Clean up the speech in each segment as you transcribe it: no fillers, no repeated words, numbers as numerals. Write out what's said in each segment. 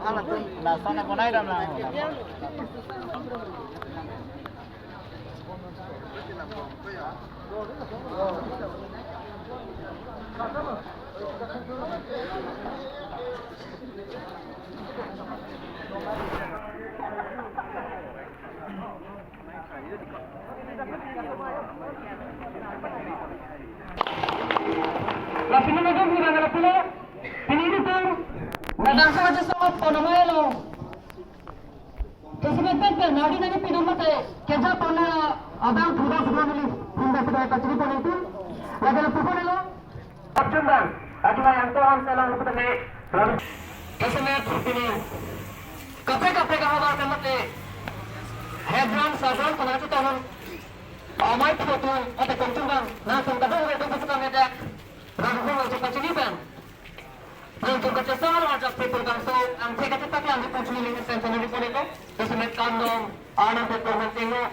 Alah tuh, lah sana konai dah lah. La pinili ko muna na pila. Pinili ko. Nadasa ka sa mga panamayalo. Kasi may pente, nadi na ni pinamate. Kaya po na abang tuda sa mga hindi sa kaya kaciri po nito. Lagi na po po nilo. Pagsundan. At may ang tuhan sa lang lupa na kasi may pinili. Kape ka habar ka mate. Hebron, Sazon, panati tahun. Amay foto at pagsundan. Nasang kadang ito sa kami dek. Ragu untuk kecilipan. Untuk kecesar ajak people kanso ang tiga tiga yang dipunculi dengan sensory di sini kok. Kesemet kandong, anak berkorban tengok.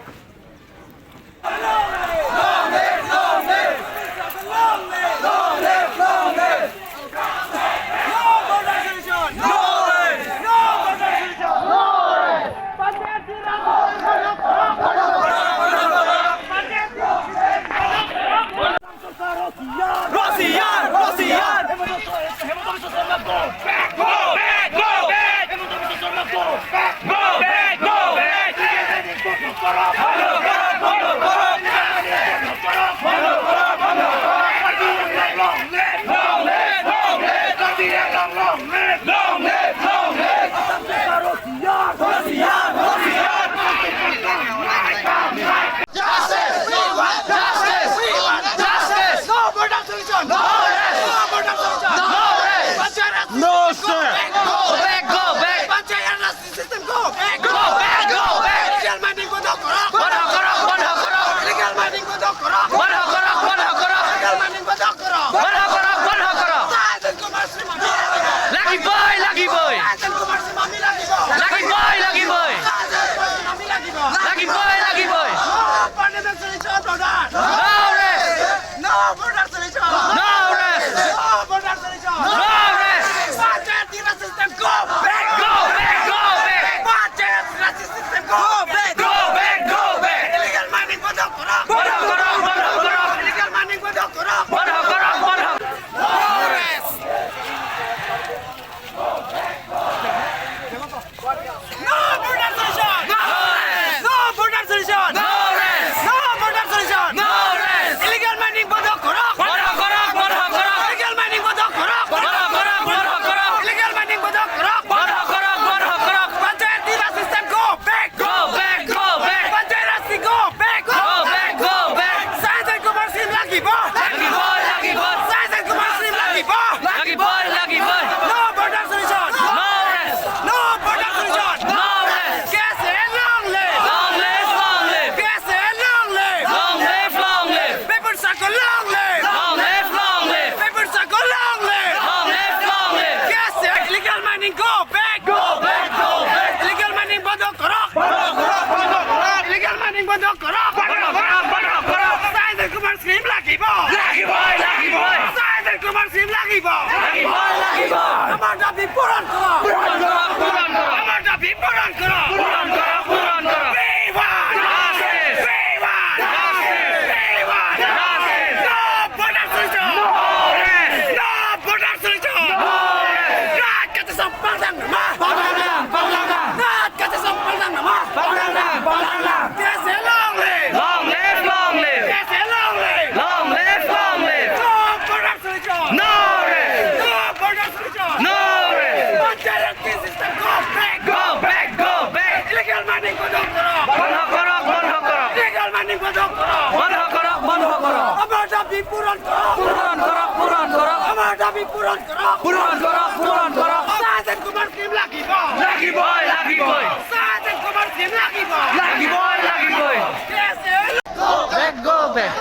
Go back.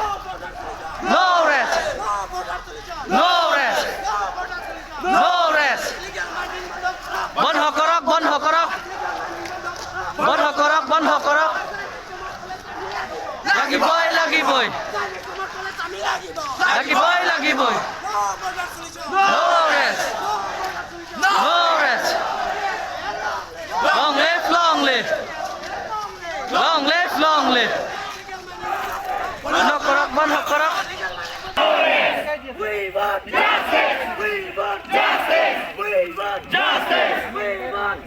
No rest. No rest. No rest. Bon hokorok, bon hokorok. Bon hokorok, bon hokorok. Lagi boy, lagi boy. Lagi boy, lagi boy. No rest. No rest.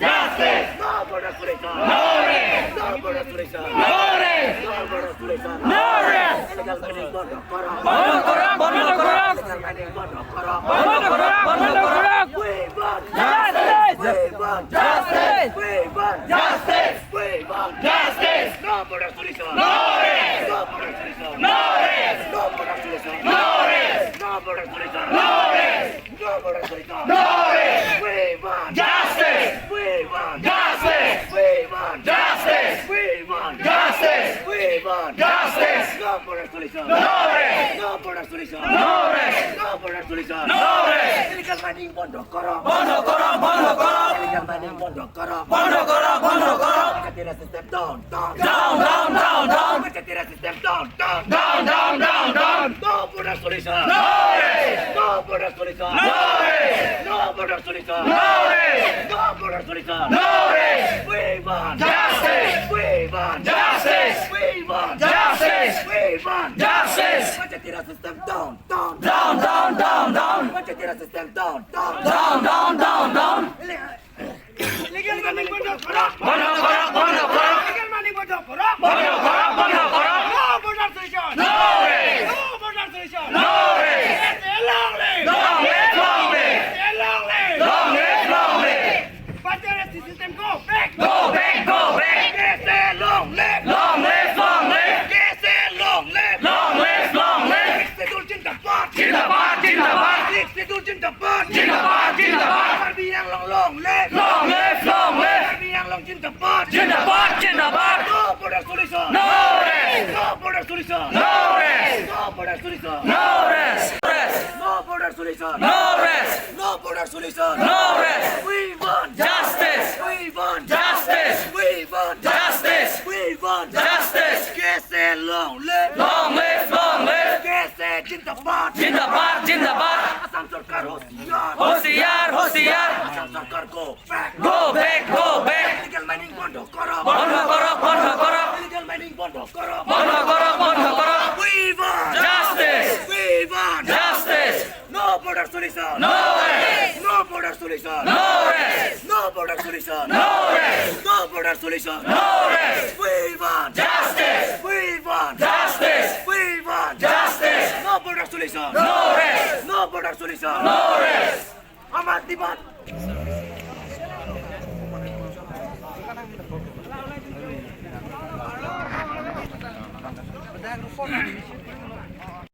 Justice. No border solution. No rest. No border solution. No rest. No border solution. No rest. Illegal mining বন্ধ করো। বন্ধ করো। বন্ধ করো। Illegal mining বন্ধ করো। বন্ধ করো। বন্ধ করো। We want justice. We want justice. We want justice. We want justice. No border solution. No rest. No border solution. No rest. No border solution. No rest. No border solution. No rest. No border solution. No rest. We want justice. We want justice. We want justice. We want justice. We want justice. No border solution. No rest. No border solution. No rest. No border solution. No rest. Illegal mining বন্ধ করো। বন্ধ করো। বন্ধ করো। Illegal mining বন্ধ করো। বন্ধ করো। বন্ধ করো। Marketing system down. Down. Down. Down. Down. Down. Marketing system down. Down. Down. Down. Down. Down. No border solution. No rest. No border solution. No rest. No border solution. No rest. No border solution. No rest. We want justice. We want justice. We want justice. We want justice. Marketing system down. Down. Down. Down. Down. Down. Marketing system down. Down. Down. Down. Down. Down. Illegal mining বন্ধ করো। বন্ধ করো। বন্ধ করো। Illegal mining বন্ধ করো। বন্ধ করো। বন্ধ করো। No border solution. No rest. No border solution. No rest. Long live. Long live. Long live. Long live. Long live. Long live. Marketing system go back. Go back. Go back. Say long live. Long live. Long live. Say long live. Long live. Long live. Sidul Jindabad. Jindabad. Jindabad. Sidul Jindabad. Jindabad. Jindabad. Army yang long live. Long live. Long live. Army yang long Jindabad. Jindabad. Jindabad. No border solution. No rest. No border solution. No rest. No border solution. No rest. Rest. No border solution. No rest. No border solution. No rest. We want Justice. We want Justice. We want Justice. We want Justice. Kese long live. Long live. Long live. Kese Jindabad. Jindabad. Jindabad. Assam Sarkar hostiar. होशियार होशियार Assam Sarkar go back. Go back go back Illegal mining বন্ধ করো। বন্ধ করো বন্ধ করো Illegal mining বন্ধ করো। বন্ধ করো বন্ধ করো We want Justice. We want Justice. No border solution. No rest. No border solution. No rest. No border solution. No rest. No border solution. No rest. We want Justice. We want Justice. We want Justice. No border solution. No rest. No border solution. No rest. আমার দিবান